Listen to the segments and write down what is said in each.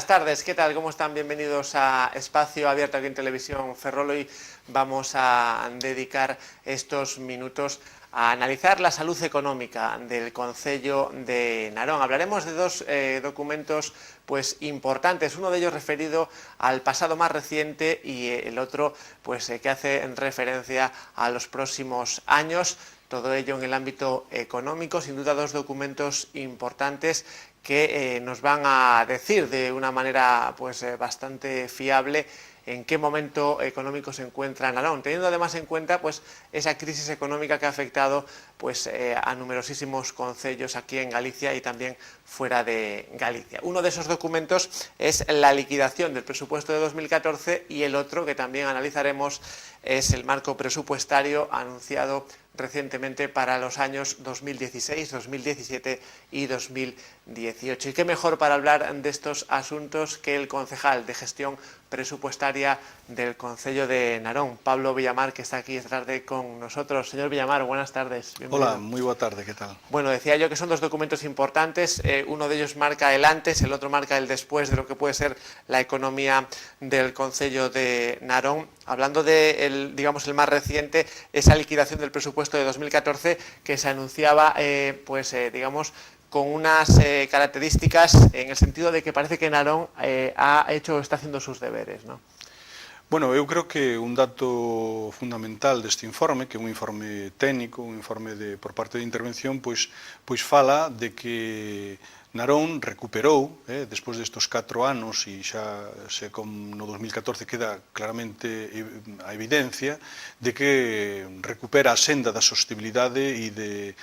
buenas tardes, ¿qué tal? ¿Cómo están? Bienvenidos a Espacio Abierto aquí en Televisión Ferrol. Hoy vamos a dedicar estos minutos a analizar la salud económica del Concello de Narón. Hablaremos de dos documentos pues importantes, uno de ellos referido al pasado más reciente y el otro pues que hace referencia a los próximos años. Todo ello en el ámbito económico, sin duda dos documentos importantes que nos van a decir de una manera pues bastante fiable en qué momento económico se encuentra Narón, teniendo además en cuenta pues esa crisis económica que ha afectado pues a numerosísimos concellos aquí en Galicia y también fuera de Galicia. Uno de esos documentos es la liquidación del presupuesto de 2014 y el otro que también analizaremos es el marco presupuestario anunciado recientemente para los años 2016, 2017 y 2018. Y qué mejor para hablar de estos asuntos que el concejal de gestión presupuestaria del Concello de Narón, Pablo Villamar, que está aquí esta tarde con nosotros. Señor Villamar, buenas tardes. Bienvenido. Hola, muy buena tarde, ¿qué tal? Bueno, decía yo que son dos documentos importantes, uno de ellos marca el antes, el otro marca el después de lo que puede ser la economía del Concello de Narón. Hablando de el más reciente, esa liquidación del presupuesto de 2014 que se anunciaba, con unas características en el sentido de que parece que Narón está haciendo sus deberes, ¿no? Bueno, eu creo que un dato fundamental deste informe, que é un informe técnico, un informe por parte de intervención, pois fala de que Narón recuperou, despois destes 4 anos, e xa no 2014 queda claramente a evidencia, de que recupera a senda da sostenibilidade e de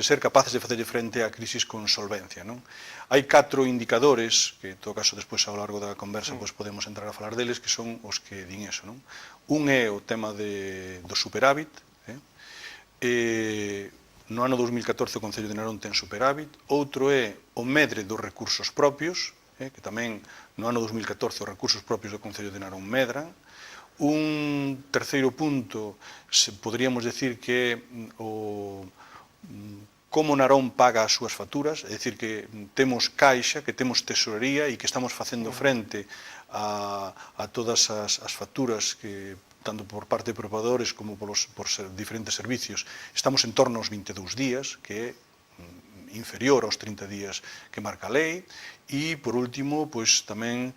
ser capaces de facerlle frente á crisis con solvencia, non? Hai 4 indicadores, que en todo caso despois ao largo da conversa podemos entrar a falar deles, que son os que din eso, non? Un é o tema do superávit, no ano 2014 o Concello de Narón ten superávit. Outro é o medre dos recursos propios, que tamén no ano 2014 os recursos propios do Concello de Narón medran. Un terceiro punto, poderíamos decir que é como Narón paga as súas facturas, é dicir, que temos caixa, que temos tesorería e que estamos facendo frente a todas as facturas que tanto por parte de proveedores como por diferentes servicios, estamos en torno aos 22 días, que é inferior aos 30 días que marca a lei. E, por último, tamén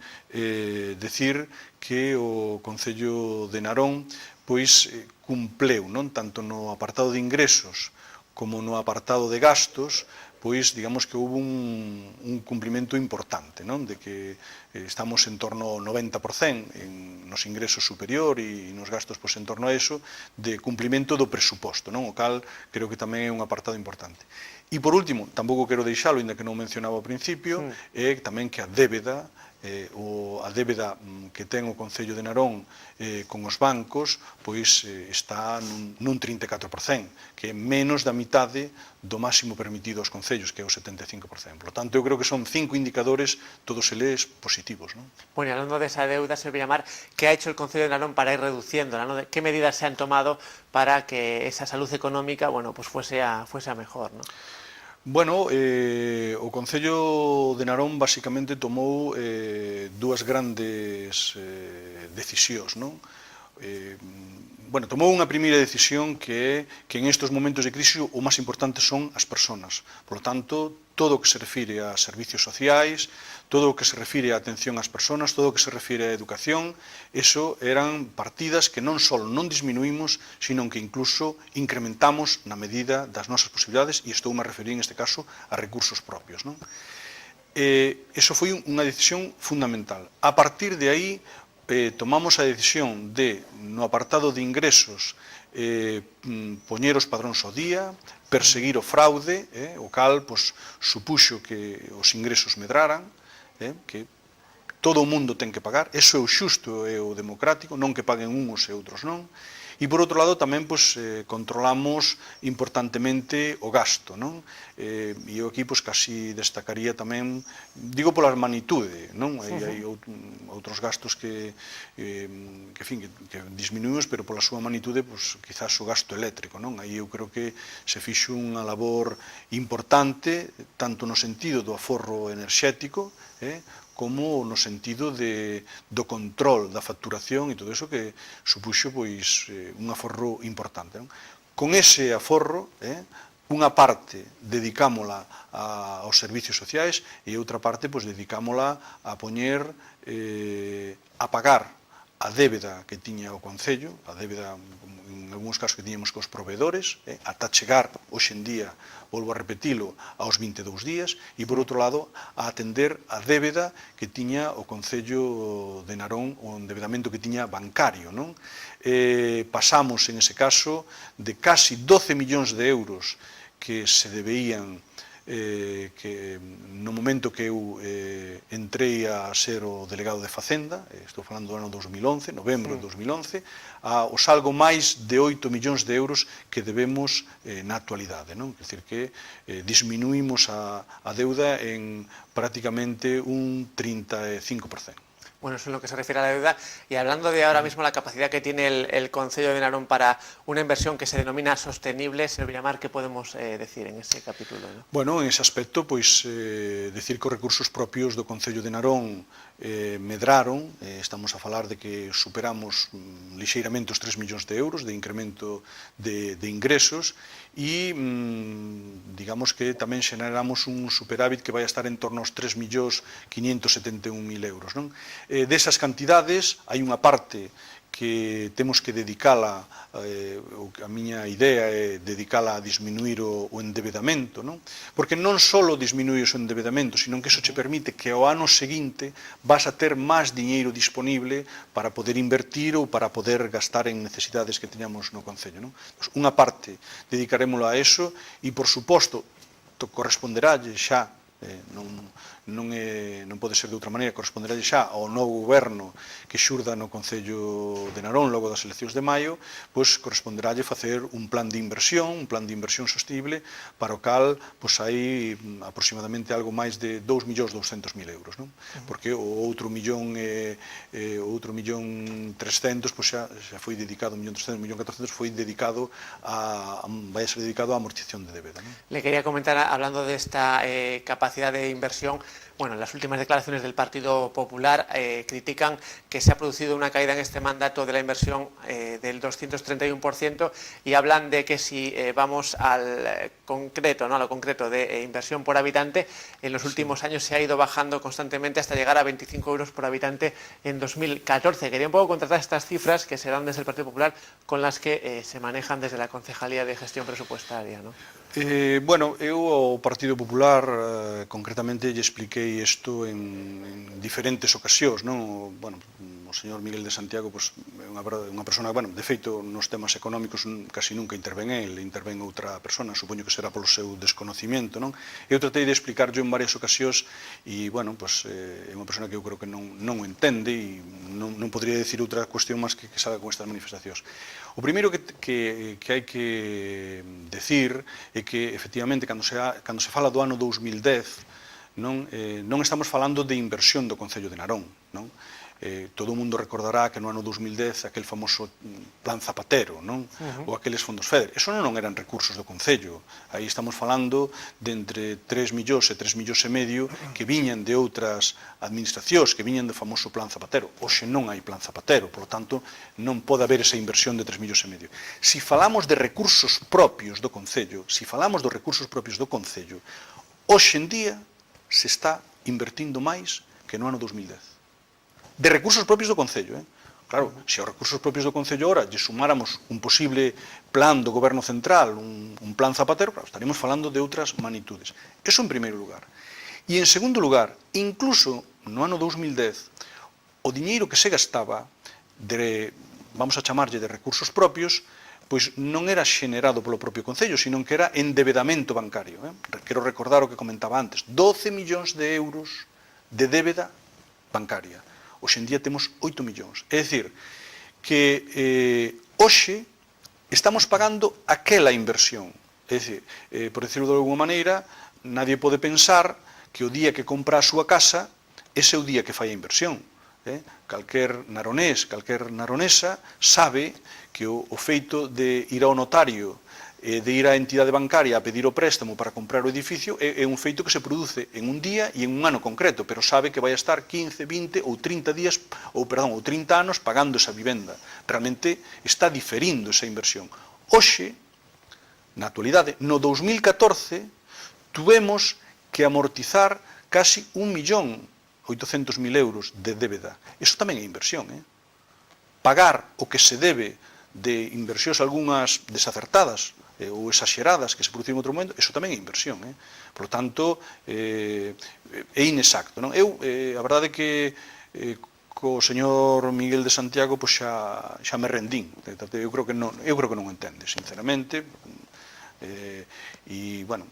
decir que o Concello de Narón cumpleu, non tanto no apartado de ingresos como no apartado de gastos, digamos que houve un cumprimento importante, non? De que estamos en torno ao 90% nos ingresos superior e nos gastos en torno a eso, de cumprimento do presuposto, non? O cal creo que tamén é un apartado importante. E por último, tampouco quero deixalo, ainda que non mencionaba ao principio, é tamén que a débeda que ten o Concello de Narón con os bancos está nun 34%, que é menos da mitade do máximo permitido aos concellos, que é o 75%. Por tanto, eu creo que son 5 indicadores, todos eles positivos, ¿no? Bueno, y hablando de esa deuda, señor Villamar, ¿qué ha hecho el Concello de Narón para ir reduciéndola, ¿no? ¿Qué medidas se han tomado para que esa salud económica fuese a mejor, ¿no? Bueno, o Concello de Narón basicamente tomou dúas grandes decisións, non? Tomou unha primeira decisión que é que en estes momentos de crise o máis importante son as persoas. Por lo tanto, todo o que se refire a servicios sociais, todo o que se refire a atención ás persoas, todo o que se refire a educación, eso eran partidas que non só non disminuímos, sino que incluso incrementamos na medida das nosas posibilidades, e estou a referir en este caso a recursos propios, non? Eso foi unha decisión fundamental. A partir de aí, tomamos a decisión de, no apartado de ingresos, poñer os padróns ao día, perseguir o fraude, o cal supuxo que os ingresos medraran, que todo o mundo ten que pagar, eso é o xusto e o democrático, non que paguen uns e outros non, E por outro lado tamén controlamos importantemente o gasto, non? E eu aquí casi destacaría tamén, digo pola magnitude, non? Hai outros gastos que disminuímos, pero pola súa magnitude quizás o gasto eléctrico, non? Aí eu creo que se fixo unha labor importante, tanto no sentido do aforro enerxético, como no sentido do control da facturación e todo iso que supuxo un aforro importante, non? Con ese aforro, unha parte dedicámola aos servicios sociais e outra parte dedicámola a poñer, a pagar a débeda que tiña o Concello, a débeda en algúns casos que tiñamos cos proveedores, ata chegar, hoxe en día, volvo a repetilo, aos 22 días, e por outro lado, a atender a débeda que tiña o Concello de Narón, o endebedamento que tiña bancario, non? Pasamos, en ese caso, de casi 12 millóns de euros que se debeían que no momento que eu entrei a ser o delegado de Facenda, estou falando do ano 2011, novembro de 2011, aos algo máis de 8 millóns de euros que debemos na actualidade, non? Quer dizer que disminuímos a deuda en prácticamente un 35%. Bueno, eso es lo que se refiere a la deuda. Y hablando de ahora mismo la capacidad que tiene el Concello de Narón para una inversión que se denomina sostenible, señor Villamar, ¿qué podemos decir en ese capítulo, ¿no? Bueno, en ese aspecto, decir que os recursos propios do Concello de Narón medraron, estamos a falar de que superamos lixeiramente os 3 millóns de euros de incremento de ingresos e digamos que tamén xeneramos un superávit que vai a estar en torno aos 3.571.000 euros, non? Desas cantidades hai unha parte que temos que dedicala, a miña idea é dedicala a disminuir o endebedamento, non? Porque non só disminuir o endebedamento, sino que iso che permite que ao ano seguinte vas a ter máis diñeiro disponible para poder invertir ou para poder gastar en necesidades que teñamos no Concello, non? Unha parte dedicarémola a eso e, por suposto, corresponderálle xa, non pode ser de outra maneira, corresponderálle xa ao novo goberno que xurda no Concello de Narón logo das eleccións de maio, corresponderálle facer un plan de inversión sostible, para o cal hai aproximadamente algo máis de 2.200.000 euros, non? Porque o outro millón 300.000 xa foi dedicado, 1.300.000, 1.400.000 foi dedicado vai a ser dedicado á amortización de débeda, non? Le quería comentar, hablando de esta capacidad de inversión, bueno, las últimas declaraciones del Partido Popular critican que se ha producido una caída en este mandato de la inversión del 231% y hablan de que si vamos al concreto, ¿no? A lo concreto de inversión por habitante, en los últimos años se ha ido bajando constantemente hasta llegar a 25 euros por habitante en 2014. Quería un poco contrastar estas cifras que se dan desde el Partido Popular con las que se manejan desde la Concejalía de Gestión Presupuestaria, ¿no? Bueno, eu ao Partido Popular concretamente lle expliquei isto en diferentes ocasións, non? Bueno, o señor Miguel de Santiago é unha persona, bueno, de feito nos temas económicos casi nunca intervén el, intervén outra persona, supoño que será polo seu desconocimiento, non? Eu tratei de explicarlo en varias ocasións e, bueno, é unha persona que eu creo que non o entende e non podría decir outra cuestión máis que salga con estas manifestacións. O primeiro que hai que decir é que, efectivamente, cando se fala do ano 2010, non estamos falando de inversión do Concello de Narón, non? Todo o mundo recordará que no ano 2010 aquel famoso Plan Zapatero, non? Ou aqueles fondos FEDER. Eso non eran recursos do Concello. Aí estamos falando de entre 3 millóns e 3 millóns e medio que viñan de outras administracións, que viñan do famoso Plan Zapatero. Hoxe non hai Plan Zapatero, por lo tanto, non pode haber esa inversión de 3 millóns e medio. Si falamos de recursos propios do Concello, hoxe en día se está invertindo máis que no ano 2010. De recursos propios do Concello, Claro, se aos recursos propios do Concello ora lle sumáramos un posible plan do Goberno Central, un plan Zapatero, claro, estaríamos falando de outras magnitudes. Eso en primeiro lugar. E en segundo lugar, incluso no ano 2010, o diñeiro que se gastaba, vamos a chamarlle de recursos propios, pois non era xenerado polo propio Concello, sino que era endebedamento bancario. Quero recordar o que comentaba antes, 12 millóns de euros de débeda bancaria. Hoxe en día temos 8 millóns. É dicir, que hoxe estamos pagando aquela inversión. É dicir, por decirlo de alguma maneira, nadie pode pensar que o día que compra a súa casa, ese é o día que fai a inversión. Calquer naronés, calquer naronesa sabe que o feito de ir ao notario, de ir á entidade bancaria a pedir o préstamo para comprar o edificio, é un feito que se produce en un día e en un ano concreto, pero sabe que vai a estar 15, 20 ou 30 días, ou 30 anos pagando esa vivenda. Realmente está diferindo esa inversión. Hoxe, na actualidade, no 2014, tuvemos que amortizar casi 1.800.000 euros de débeda. Iso tamén é inversión. Pagar o que se debe de inversións algunhas desacertadas ou exaxeradas que se produciron en outro momento, iso tamén é inversión. Por lo tanto, é inexacto. A verdade é que co señor Miguel de Santiago xa me rendín. Eu creo que non entende, sinceramente. E, bueno,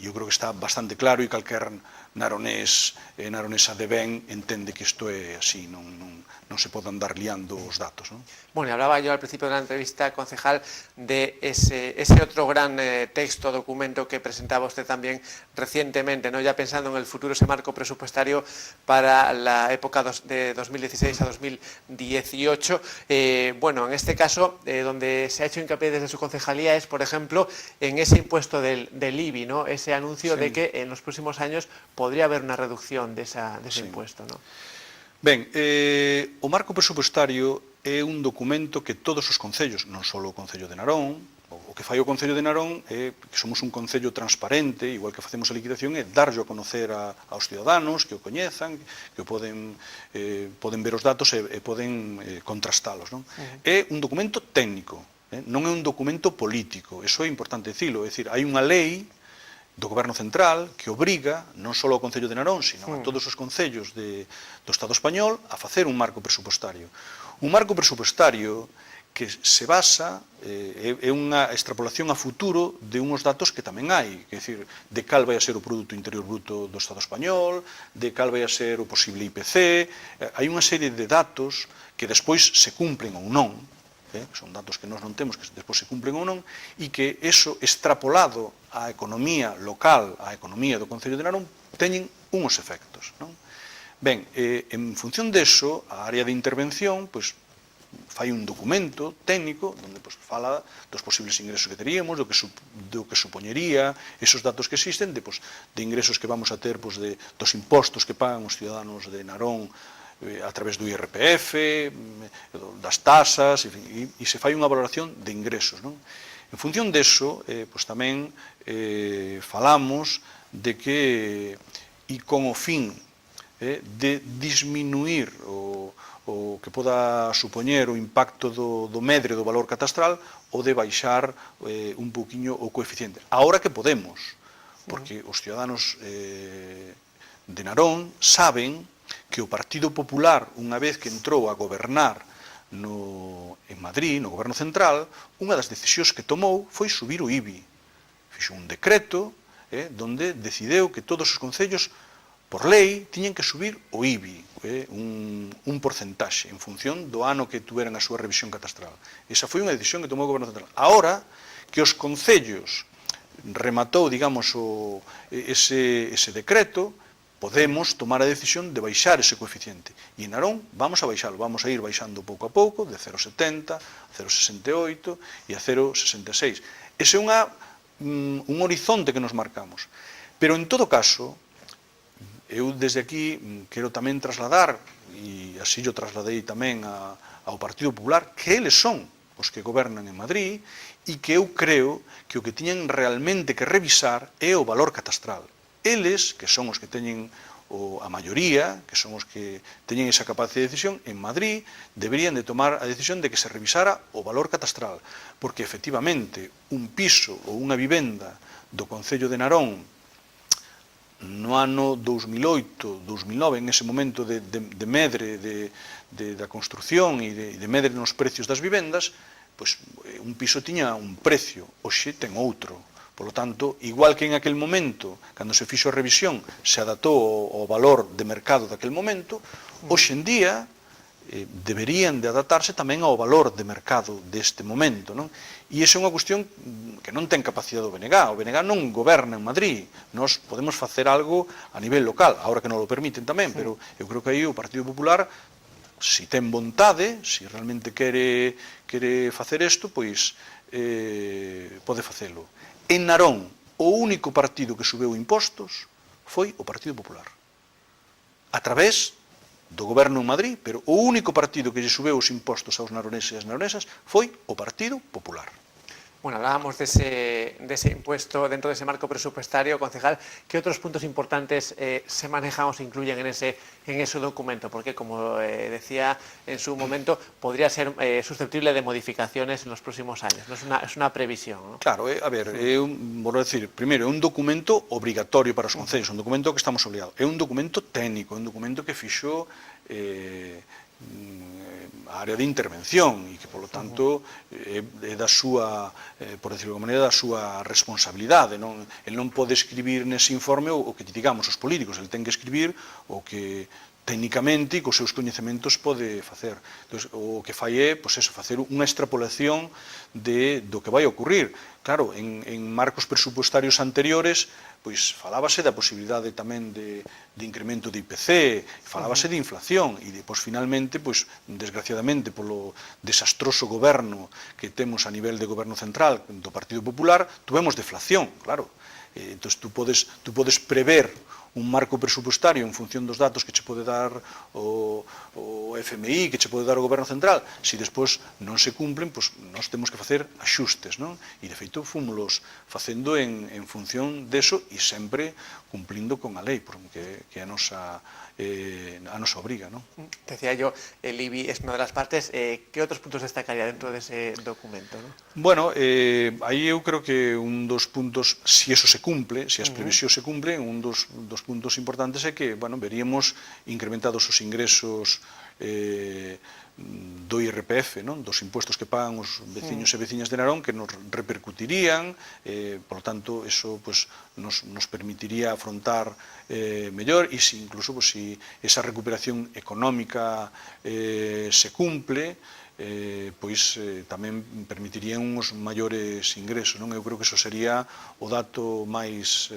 eu creo que está bastante claro e calquer naronés e naronesa de ben entende que isto é así, non se pode andar liando os datos. Bueno, y hablaba yo al principio de la entrevista, concejal, de ese otro gran texto, documento que presentaba usted también recientemente, ya pensando en el futuro, ese marco presupuestario para la época de 2016 a 2018. Bueno, en este caso, donde se ha hecho hincapié desde su concejalía es, por ejemplo, en ese impuesto del IBI, ese anuncio de que en los próximos años podría haber una reducción de ese impuesto. Ben, o marco presupuestario é un documento que todos os concellos, non só o Concello de Narón, o que fai o Concello de Narón é que somos un concello transparente, igual que facemos a liquidación, é darlle a conocer aos ciudadanos, que o coñezan, que poden ver os datos e poden contrastalos. É un documento técnico, non é un documento político, iso é importante dicilo, é dicir, hai unha lei do Goberno Central que obriga non só ao Concello de Narón, sino a todos os concellos do Estado español a facer un marco presupuestario. Un marco presupuestario que se basa, é unha extrapolación a futuro de uns datos que tamén hai, é dicir, de cal vai a ser o Produto Interior Bruto do Estado español, de cal vai a ser o posible IPC, hai unha serie de datos que despois se cumplen ou non, son datos que nós non temos, que despois se cumplen ou non, e que eso extrapolado á economía local, á economía do Concello de Narón, teñen uns efectos. Ben, en función deso, a área de intervención fai un documento técnico onde fala dos posibles ingresos que teríamos, do que supoñería esos datos que existen, de ingresos que vamos a ter dos impostos que pagan os ciudadanos de Narón a través do IRPF, das tasas, e se fai unha valoración de ingresos. En función deso, tamén falamos de que, e con o fin de disminuir o que poda supoñer o impacto do medre do valor catastral, ou de baixar un poquinho o coeficiente. Ahora que podemos, porque os ciudadanos de Narón saben que o Partido Popular, unha vez que entrou a gobernar en Madrid, no Goberno Central, unha das decisións que tomou foi subir o IBI. Fixo un decreto donde decideu que todos os concellos, por lei, tiñen que subir o IBI, un porcentaxe, en función do ano que tuveran a súa revisión catastral. Esa foi unha decisión que tomou o Goberno Central. Ahora que os concellos rematou, digamos, ese decreto, podemos tomar a decisión de baixar ese coeficiente. E en Narón vamos a baixalo, vamos a ir baixando pouco a pouco, de 0,70, 0,68 e a 0,66. Ese é un horizonte que nos marcamos. Pero, en todo caso, eu desde aquí quero tamén trasladar, e así yo trasladei tamén ao Partido Popular, que eles son os que gobernan en Madrid e que eu creo que o que tiñen realmente que revisar é o valor catastral. Eles, que son os que teñen a maioría, que son os que teñen esa capacidade de decisión, en Madrid deberían de tomar a decisión de que se revisara o valor catastral, porque efectivamente un piso ou unha vivenda do Concello de Narón no ano 2008, 2009, en ese momento de medre da construción e de medre nos precios das vivendas, un piso tiña un precio, hoxe ten outro. Por lo tanto, igual que en aquel momento, cando se fixo a revisión, se adaptou ao valor de mercado daquel momento, hoxe en día deberían de adaptarse tamén ao valor de mercado deste momento, non? E iso é unha cuestión que non ten capacidade o BNG. O BNG non goberna en Madrid. Nós podemos facer algo a nivel local, agora que non lo permiten tamén, pero eu creo que aí o Partido Popular, se ten vontade, se realmente quere facer isto, pois pode facelo. En Narón, o único partido que subeu impostos foi o Partido Popular. A través do goberno en Madrid, pero o único partido que lle subeu os impostos aos naroneses e as naronesas foi o Partido Popular. Bueno, hablábamos de ese impuesto dentro de ese marco presupuestario, concejal. ¿Qué otros puntos importantes se manejan o se incluyen en ese documento? Porque, como decía en su momento, podría ser susceptible de modificaciones en los próximos años. ¿No? Es una previsión, ¿no? Claro, a ver, vou decir, primeiro, é un documento obrigatorio para os concellos, un documento que estamos obligados. É un documento técnico, un documento que fixo a área de intervención e que, polo tanto, é da súa, por decirlo de alguma maneira, da súa responsabilidade. El non pode escribir nese informe o que digamos os políticos, el ten que escribir o que técnicamente e cos seus coñecementos pode facer. Entón, o que fai é, pois eso, facer unha extrapolación do que vai ocurrir. Claro, en marcos presupuestarios anteriores, pois falábase da posibilidade tamén de incremento de IPC, falábase de inflación, e depois finalmente, pois desgraciadamente polo desastroso goberno que temos a nivel de goberno central do Partido Popular, tuvemos deflación, claro. Entón, tú podes prever un marco presupuestario en función dos datos que che pode dar o FMI, que che pode dar o Goberno Central. Se despois non se cumplen, pois nós temos que facer axustes, non? E de feito fomos facendo en función deso e sempre cumplindo con a lei, porque é a nosa obriga, non? Decía yo, el IBI es una de las partes. ¿Qué otros puntos destacaría dentro de ese documento, no? Bueno, aí eu creo que un dos puntos, se eso se cumple, se as previsións se cumplen, un dos puntos importantes é que, bueno, veríamos incrementados os ingresos do IRPF, non? Dos impuestos que pagan os veciños e veciñas de Narón, que nos repercutirían, por lo tanto, eso pues, nos permitiría afrontar mellor, e se incluso pues, si esa recuperación económica se cumple, pois tamén permitirían uns maiores ingresos, non? Eu creo que eso sería os datos máis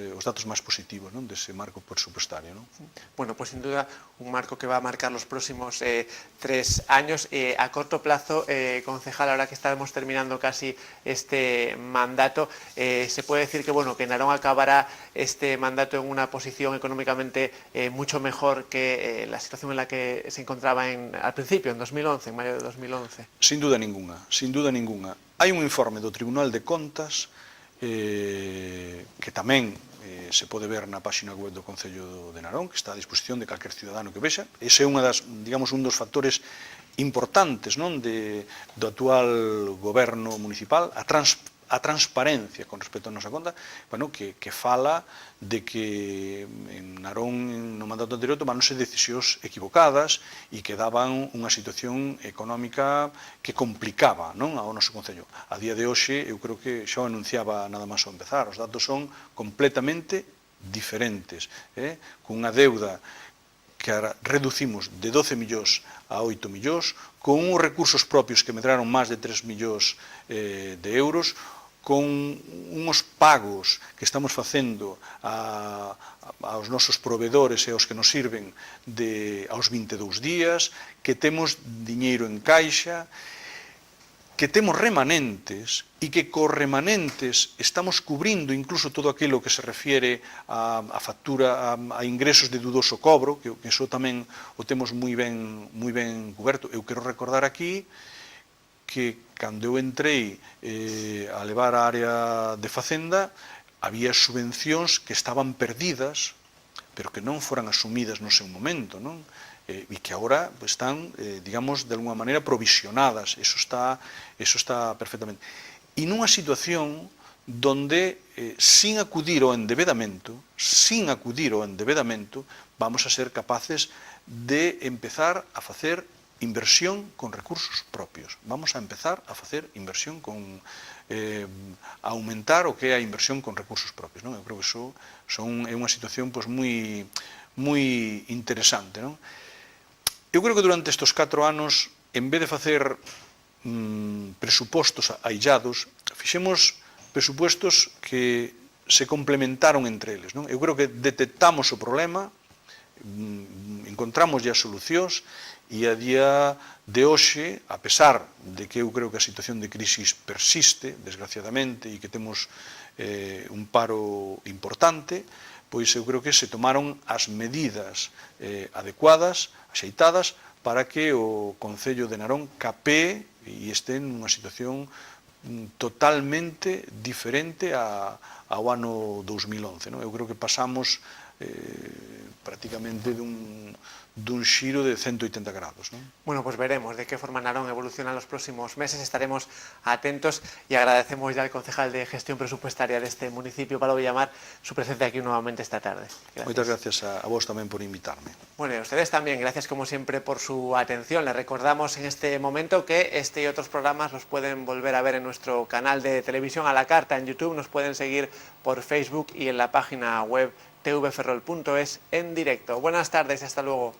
positivos, non? Dese marco presupuestario, non? Bueno, pues sin duda un marco que va a marcar los próximos 3 años. A corto plazo, concejal, ahora que estamos terminando casi este mandato, se puede decir que, bueno, que Narón acabará este mandato en una posición económicamente mucho mejor que la situación en la que se encontraba al principio, en 2011, en mayo de 2011. Sin duda ninguna, sin duda ninguna. Hai un informe do Tribunal de Contas que tamén se pode ver na página web do Concello de Narón, que está a disposición de calquer cidadano que vexa. Ese é un dos factores importantes, non, do actual goberno municipal, a transparencia con respecto a nosa conta, bueno, que fala de que en Narón, no mandato anterior, tomáronse decisións equivocadas e que daban unha situación económica que complicaba, non, ao noso Concello. A día de hoxe, eu creo que xa o anunciaba nada máis ao empezar, os datos son completamente diferentes, con unha deuda que reducimos de 12 millóns a 8 millóns, con uns recursos propios que medraron máis de 3 millóns de euros, con uns pagos que estamos facendo aos nosos proveedores e aos que nos sirven aos 22 días, que temos diñeiro en caixa, que temos remanentes e que cos remanentes estamos cubrindo incluso todo aquilo que se refiere a factura, a ingresos de dudoso cobro, que iso tamén o temos moi ben coberto. Eu quero recordar aquí que cando eu entrei a levar a área de Facenda, había subvencións que estaban perdidas, pero que non foran asumidas no seu momento, non? E que agora están, digamos, de alguma maneira provisionadas. Eso está perfectamente. E nunha situación donde, sin acudir ao endebedamento, vamos a ser capaces de empezar a facer inversión con recursos propios. Vamos a empezar a facer inversión a aumentar o que é a inversión con recursos propios, non? Eu creo que iso é unha situación moi interesante, non? Eu creo que durante estes 4 anos, en vez de facer presupostos aillados, fixemos presupostos que se complementaron entre eles, non? Eu creo que detectamos o problema, encontramos as solucións, e a día de hoxe, a pesar de que eu creo que a situación de crisis persiste, desgraciadamente, e que temos un paro importante, pois eu creo que se tomaron as medidas adecuadas, axeitadas, para que o Concello de Narón capee e este nunha situación totalmente diferente ao ano 2011. Non? Eu creo que pasamos prácticamente dun xiro de 180 grados. ¿No? Bueno, pues veremos de qué forma Narón evoluciona en los próximos meses, estaremos atentos y agradecemos ya al concejal de Gestión Presupuestaria de este municipio, Pablo Villamar, su presencia aquí nuevamente esta tarde. Gracias. Muchas gracias a vos también por invitarme. Bueno, y a ustedes también, gracias como siempre por su atención. Les recordamos en este momento que este y otros programas los pueden volver a ver en nuestro canal de televisión a la carta en YouTube, nos pueden seguir por Facebook y en la página web tvferrol.es en directo. Buenas tardes y hasta luego.